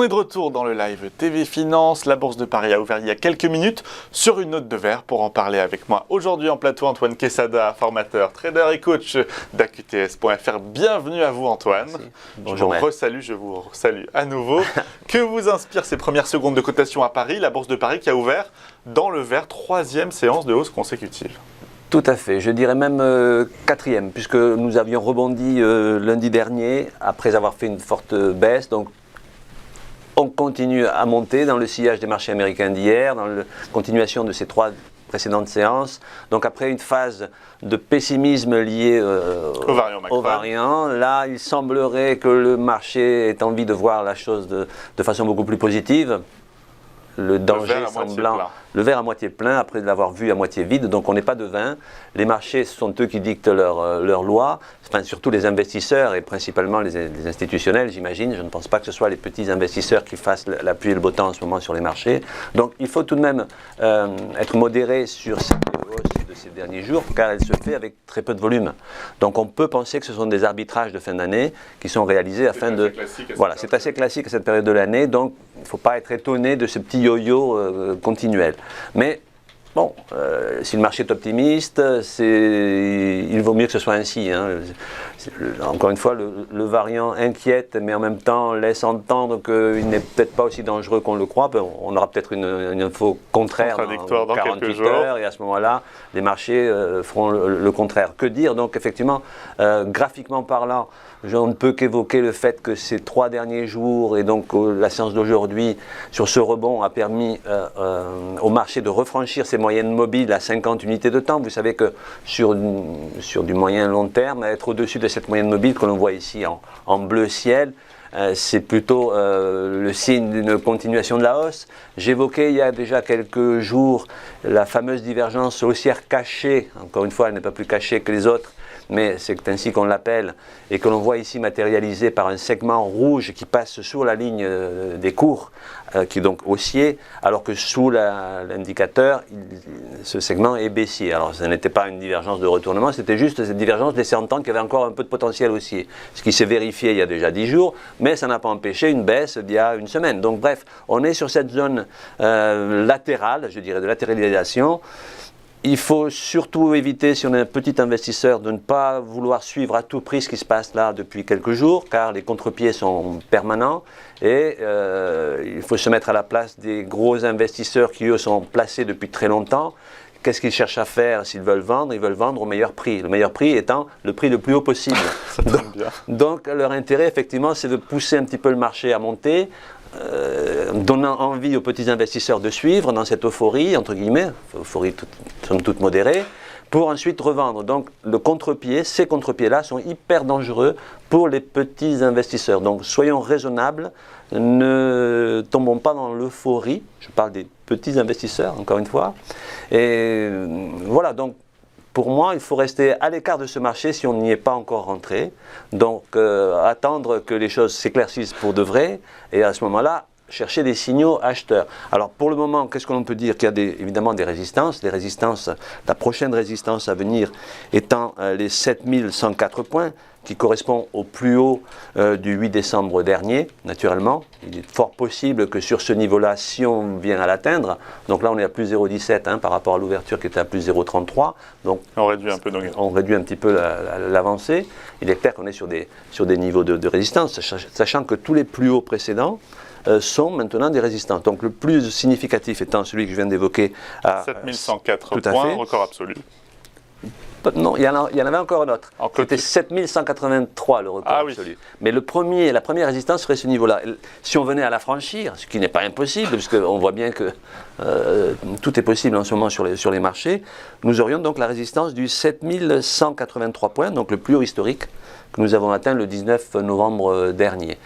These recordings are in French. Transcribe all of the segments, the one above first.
On est de retour dans le live TV Finance. La Bourse de Paris a ouvert il y a quelques minutes sur une note de vert. Pour en parler avec moi aujourd'hui en plateau, Antoine Quesada, formateur, trader et coach d'AQTS.fr. Bienvenue à vous Antoine. Merci. Bonjour. Je vous salue à nouveau. Que vous inspirent ces premières secondes de cotation à Paris? La Bourse de Paris qui a ouvert dans le vert, 3e séance de hausse consécutive. Tout à fait, je dirais même 4e, puisque nous avions rebondi lundi dernier après avoir fait une forte baisse. Donc on continue à monter dans le sillage des marchés américains d'hier, dans la continuation de ces 3 précédentes séances. Donc après une phase de pessimisme lié au variant, là il semblerait que le marché ait envie de voir la chose de façon beaucoup plus positive. Le danger semblant, le verre à moitié plein après l'avoir vu à moitié vide, donc on n'est pas devin. Les marchés, ce sont eux qui dictent leurs lois, enfin, surtout les investisseurs et principalement les institutionnels, j'imagine. Je ne pense pas que ce soit les petits investisseurs qui fassent la pluie et le beau temps en ce moment sur les marchés. Donc il faut tout de même être modéré sur cette hausse de ces derniers jours, car elle se fait avec très peu de volume. Donc on peut penser que ce sont des arbitrages de fin d'année qui sont réalisés afin de... Voilà, c'est assez classique à cette période de l'année, donc il ne faut pas être étonné de ce petit yo-yo continuel. Mais bon, si le marché est optimiste, il vaut mieux que ce soit ainsi. Hein. Encore une fois, le variant inquiète, mais en même temps laisse entendre qu'il n'est peut-être pas aussi dangereux qu'on le croit. On aura peut-être une info contraire dans 48 heures, et à ce moment-là, les marchés feront le contraire. Que dire? Donc effectivement, graphiquement parlant, je ne peux qu'évoquer le fait que ces 3 derniers jours et donc la séance d'aujourd'hui sur ce rebond a permis au marché de refranchir ses moyennes mobiles à 50 unités de temps. Vous savez que sur du moyen long terme, être au-dessus de cette moyenne mobile que l'on voit ici en bleu ciel, c'est plutôt le signe d'une continuation de la hausse. J'évoquais il y a déjà quelques jours la fameuse divergence haussière cachée. Encore une fois, elle n'est pas plus cachée que les autres, mais c'est ainsi qu'on l'appelle, et que l'on voit ici matérialisé par un segment rouge qui passe sous la ligne des cours, qui est donc haussier, alors que sous l'indicateur, ce segment est baissier. Alors ce n'était pas une divergence de retournement, c'était juste cette divergence laissait entendre qu'il y avait encore un peu de potentiel haussier, ce qui s'est vérifié il y a déjà 10 jours, mais ça n'a pas empêché une baisse d'il y a une semaine. Donc bref, on est sur cette zone latérale, je dirais de latéralisation. Il faut surtout éviter, si on est un petit investisseur, de ne pas vouloir suivre à tout prix ce qui se passe là depuis quelques jours, car les contre-pieds sont permanents et il faut se mettre à la place des gros investisseurs qui, eux, sont placés depuis très longtemps. Qu'est-ce qu'ils cherchent à faire s'ils veulent vendre? Ils veulent vendre au meilleur prix. Le meilleur prix étant le prix le plus haut possible. Donc leur intérêt, effectivement, c'est de pousser un petit peu le marché à monter, donnant envie aux petits investisseurs de suivre dans cette euphorie, entre guillemets, euphorie somme toute modérée, pour ensuite revendre. Donc le contre-pied, ces contre-pieds-là sont hyper dangereux pour les petits investisseurs. Donc soyons raisonnables, ne tombons pas dans l'euphorie, je parle des petits investisseurs, encore une fois. Et voilà, donc pour moi, il faut rester à l'écart de ce marché si on n'y est pas encore rentré. Donc, attendre que les choses s'éclaircissent pour de vrai. Et à ce moment-là, chercher des signaux acheteurs. Alors, pour le moment, qu'est-ce que l'on peut dire? Qu'il y a évidemment des résistances. Les résistances, la prochaine résistance à venir étant les 7104 points, qui correspond au plus haut du 8 décembre dernier, naturellement. Il est fort possible que sur ce niveau-là, si on vient à l'atteindre, donc là on est à plus 0,17 par rapport à l'ouverture qui était à plus 0,33, donc on réduit un petit peu l'avancée. Il est clair qu'on est sur des niveaux de résistance, sachant que tous les plus hauts précédents sont maintenant des résistances. Donc le plus significatif étant celui que je viens d'évoquer à 7104 points, record absolu. Non, il y en avait encore un autre. C'était 7183 le record absolu. Mais la première résistance serait ce niveau-là. Si on venait à la franchir, ce qui n'est pas impossible, puisqu'on voit bien que tout est possible en ce moment sur les marchés, nous aurions donc la résistance du 7183 points, donc le plus haut historique que nous avons atteint le 19 novembre dernier.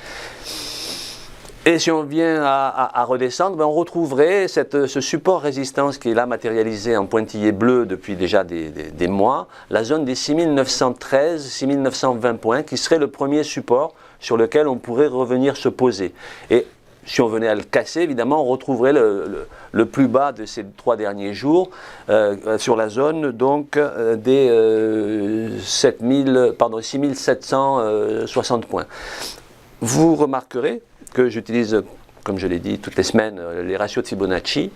Et si on vient à redescendre, on retrouverait ce support résistance qui est là matérialisé en pointillé bleu depuis déjà des mois, la zone des 6913, 6920 points, qui serait le premier support sur lequel on pourrait revenir se poser. Et si on venait à le casser, évidemment, on retrouverait le plus bas de ces 3 derniers jours sur la zone donc, des 6760 points. Vous remarquerez que j'utilise comme je l'ai dit toutes les semaines, les ratios de Fibonacci.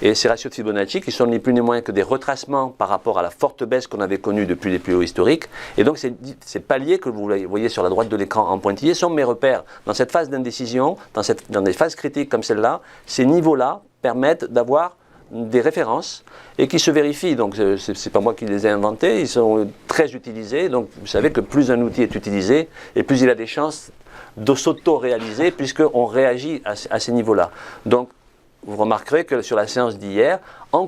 Et ces ratios de Fibonacci qui sont ni plus ni moins que des retracements par rapport à la forte baisse qu'on avait connue depuis les plus hauts historiques. Et donc ces paliers que vous voyez sur la droite de l'écran en pointillé sont mes repères. Dans cette phase d'indécision, dans des phases critiques comme celle-là, ces niveaux-là permettent d'avoir des références et qui se vérifient. Donc ce n'est pas moi qui les ai inventés, ils sont très utilisés. Donc vous savez que plus un outil est utilisé et plus il a des chances de s'auto-réaliser puisqu'on réagit à ces niveaux-là. Donc vous remarquerez que sur la séance d'hier, en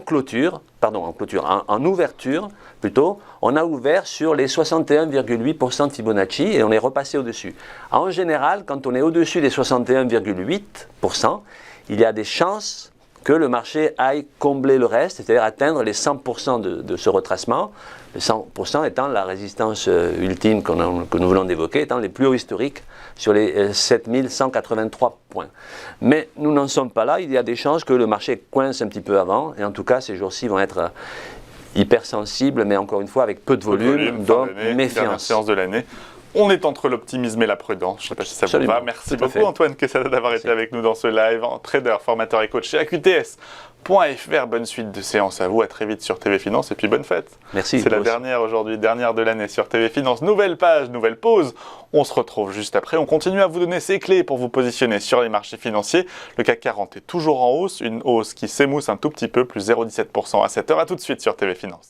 ouverture plutôt, on a ouvert sur les 61,8% de Fibonacci et on est repassé au-dessus. En général, quand on est au-dessus des 61,8%, il y a des chances que le marché aille combler le reste, c'est-à-dire atteindre les 100% de ce retracement, les 100% étant la résistance ultime que nous venons d'évoquer, étant les plus hauts historiques sur les 7183 points. Mais nous n'en sommes pas là, il y a des chances que le marché coince un petit peu avant, et en tout cas ces jours-ci vont être hypersensibles, mais encore une fois avec peu de volume, donc méfiance. Dernière séance de l'année. On est entre l'optimisme et la prudence. Je ne sais pas si ça vous va. Merci beaucoup Antoine Quesada d'avoir été avec nous dans ce live. Trader, formateur et coach chez AQTS.fr. Bonne suite de séance à vous. À très vite sur TV Finance et puis bonne fête. Merci. C'est la dernière aujourd'hui, dernière de l'année sur TV Finance. Nouvelle page, nouvelle pause. On se retrouve juste après. On continue à vous donner ces clés pour vous positionner sur les marchés financiers. Le CAC 40 est toujours en hausse. Une hausse qui s'émousse un tout petit peu, plus 0,17% à cette heure. À tout de suite sur TV Finance.